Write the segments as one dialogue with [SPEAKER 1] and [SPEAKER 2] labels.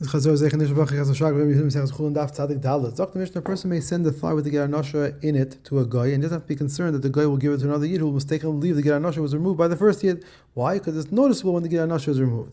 [SPEAKER 1] A person may send a person thigh with the Geranasha in it to a guy and doesn't have to be concerned that the guy will give it to another Yid who will mistakenly believe the Geranasha was removed by the first Yid. Why? Because it's noticeable when the Geranasha is removed.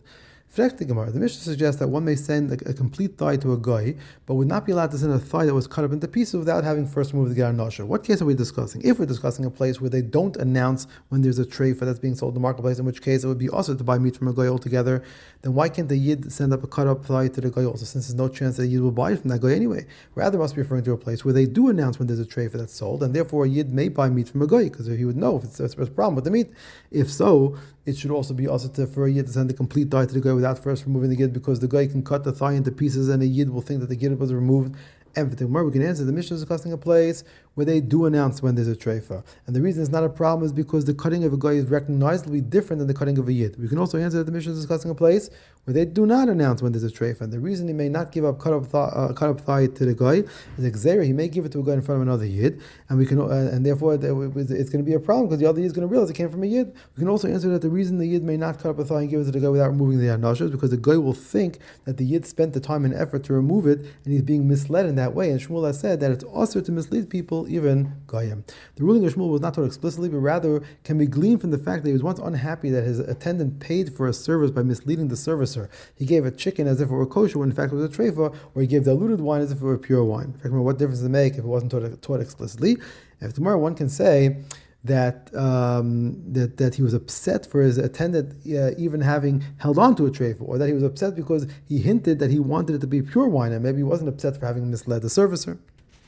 [SPEAKER 1] The Mishnah suggests that one may send a complete thigh to a guy, but would not be allowed to send a thigh that was cut up into pieces without having first removed the Gerar Nosher. What case are we discussing? If we're discussing a place where they don't announce when there's a treifa that's being sold in the marketplace, in which case it would be also to buy meat from a guy altogether, then why can't the Yid send up a cut up thigh to the guy also, since there's no chance that the Yid will buy it from that guy anyway? Rather, must be referring to a place where they do announce when there's a treifa that's sold, and therefore a Yid may buy meat from a guy, because he would know if it's a problem with the meat. If so, it should also be also for a Yid to send a complete thigh to the guy without first removing the Yid, because the guy can cut the thigh into pieces and a Yid will think that the Yid was removed. And for the Gemara, we can answer the Mishnah is discussing a place where they do announce when there's a treifa. And the reason it's not a problem is because the cutting of a guy is recognizably different than the cutting of a Yid. We can also answer that the Mishnah is discussing a place where they do not announce when there's a treifa. And the reason he may not give up cut up thigh to the guy is exera. He may give it to a guy in front of another Yid, and we can and therefore it's going to be a problem because the other Yid is going to realize it came from a Yid. We can also answer that the reason the Yid may not cut up a thigh and give it to the guy without removing the Anasha is because the guy will think that the Yid spent the time and effort to remove it, and he's being misled in that way. And Shmuel has said that it's also to mislead people, even Goyim. The ruling of Shmuel was not taught explicitly, but rather can be gleaned from the fact that he was once unhappy that his attendant paid for a service by misleading the servicer. He gave a chicken as if it were kosher when in fact it was a treifa, or he gave diluted wine as if it were pure wine. In fact, what difference does it make if it wasn't taught explicitly? If tomorrow one can say that that he was upset for his attendant even having held on to a treifa, or that he was upset because he hinted that he wanted it to be pure wine, and maybe he wasn't upset for having misled the servicer.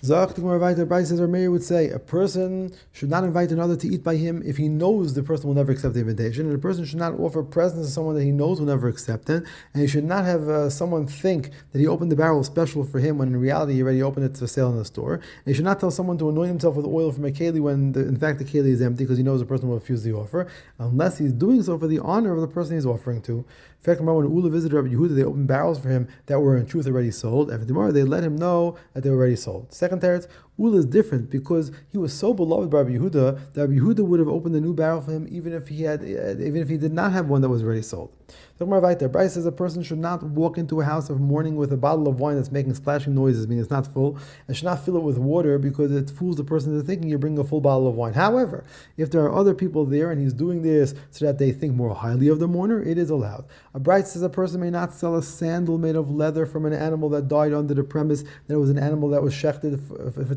[SPEAKER 1] Zach says, or Meir would say, a person should not invite another to eat by him if he knows the person will never accept the invitation, and a person should not offer presents to someone that he knows will never accept it, and he should not have someone think that he opened the barrel special for him when in reality he already opened it for sale in the store, and he should not tell someone to anoint himself with oil from a keli when in fact the keli is empty because he knows the person will refuse the offer, unless he's doing so for the honor of the person he's offering to. In fact, when Ula visited Rabbi Yehuda, they opened barrels for him that were in truth already sold, and for tomorrow they let him know that they were already sold. Second teretz, Ula is different because he was so beloved by Rabbi Yehuda that Rabbi Yehuda would have opened a new barrel for him even if he did not have one that was already sold. So Bryce says a person should not walk into a house of mourning with a bottle of wine that's making splashing noises, meaning it's not full, and should not fill it with water because it fools the person into thinking you're bringing a full bottle of wine. However, if there are other people there and he's doing this so that they think more highly of the mourner, it is allowed. A Bryce says a person may not sell a sandal made of leather from an animal that died under the premise that it was an animal that was shechted.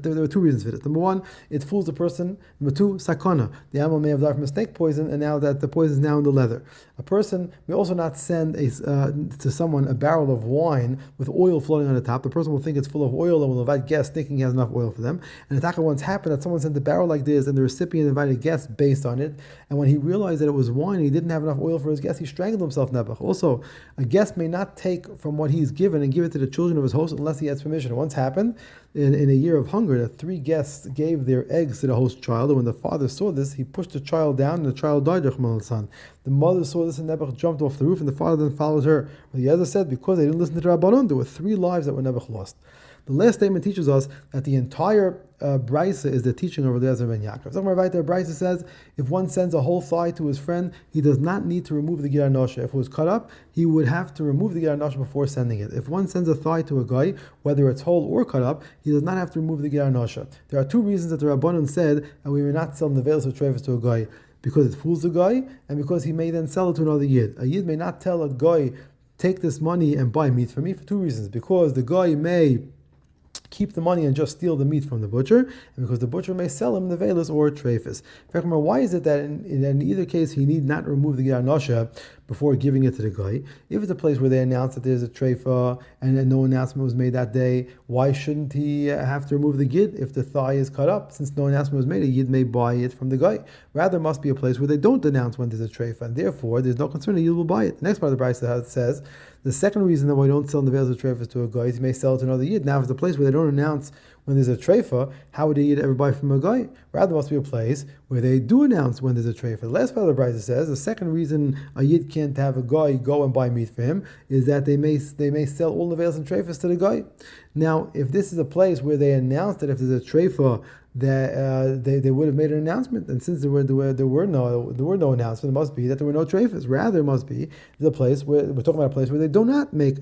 [SPEAKER 1] There were two reasons for it. Number one, it fools the person. Number two, sakana. The animal may have died from a snake poison, and now that the poison is now in the leather. A person may also not send to someone a barrel of wine with oil floating on the top. The person will think it's full of oil and will invite guests thinking he has enough oil for them. And it once happened that someone sent a barrel like this and the recipient invited guests based on it. And when he realized that it was wine and he didn't have enough oil for his guests, he strangled himself Nebuch. Also, a guest may not take from what he's given and give it to the children of his host unless he has permission. It once happened in a year of hunger that 3 guests gave their eggs to the host child, and when the father saw this, he pushed the child down and the child died. The mother saw this and Nebuch jumped off the roof, and the father then followed her. But the other said, because they didn't listen to the Rabbanon, there were 3 lives that were Nebuch lost. The last statement teaches us that the entire Brisa is the teaching of Eliezer ben Yaakov. Somewhere right there, Brisa says, if one sends a whole thigh to his friend, he does not need to remove the Gerar Nosher. If it was cut up, he would have to remove the Gerar Nosher before sending it. If one sends a thigh to a guy, whether it's whole or cut up, he does not have to remove the Gerar Nosher. There are 2 reasons that the Rabbanon said that we may not sell nevelos or treifas to a guy. Because it fools the guy, and because he may then sell it to another Yid. A Yid may not tell a guy, take this money and buy meat for me, for 2 reasons. Because the guy may keep the money and just steal the meat from the butcher, and because the butcher may sell him the velas or treifas. Why is it that in either case he need not remove the Gerar Nosher before giving it to the guy? If it's a place where they announce that there's a treifa and no announcement was made that day, why shouldn't he have to remove the gid if the thigh is cut up? Since no announcement was made, a yid may buy it from the guy. Rather, it must be a place where they don't announce when there's a treifa, and therefore there's no concern a yid will buy it. The next part of the Brisa says the second reason that we don't sell nevelos or treifas to a guy is he may sell it to another yid. Now, if it's a place where they don't announce when there's a treifa, how would a yid ever buy from a guy? Rather, it must be a place where they do announce when there's a treifa. The last part of the Brisa says the second reason a yid can't have a guy go and buy meat for him is that they may sell all nevelos and treifas to the guy. Now, if this is a place where they announce that if there's a treifa, that they would have made an announcement. And since there were no announcement, it must be that there were no treifas. Rather, it must be the place where we're talking about a place where they do not make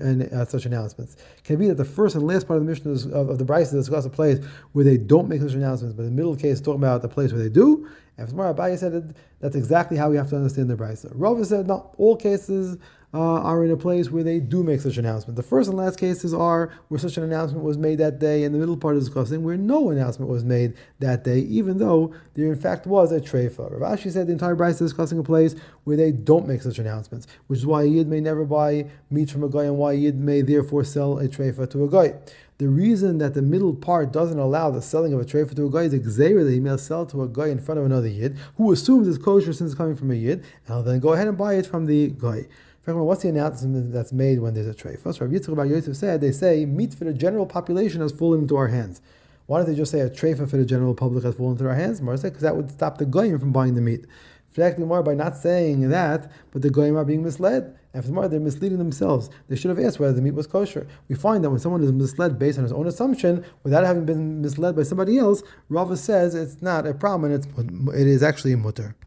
[SPEAKER 1] such announcements. Can it be that the first and last part of the mission of the Brisa discuss a place where they don't make such announcements, but the middle case is talking about the place where they do? And Abaye said that's exactly how we have to understand the Brisa. Rava said no, all cases are in a place where they do make such announcement. The first and last cases are where such an announcement was made that day, and the middle part is discussing where no announcement was made that day, even though there in fact was a treifa. Rav Ashi said the entire Brisa is discussing a place where they don't make such announcements, which is why a yid may never buy meat from a guy, and why a yid may therefore sell a treifa to a guy. The reason that the middle part doesn't allow the selling of a treifa to a guy is exera that he may sell to a guy in front of another yid who assumes it's kosher since it's coming from a yid, and I'll then go ahead and buy it from the guy. What's the announcement that's made when there's a treifa? So Rabbi Yitzchak Bar Yosef said, they say meat for the general population has fallen into our hands. Why don't they just say a treifa for the general public has fallen into our hands? Mar said, because that would stop the goyim from buying the meat. More by not saying that, but the goyim are being misled. And for more, they're misleading themselves. They should have asked whether the meat was kosher. We find that when someone is misled based on his own assumption, without having been misled by somebody else, Rava says it's not a problem and it is actually mutter.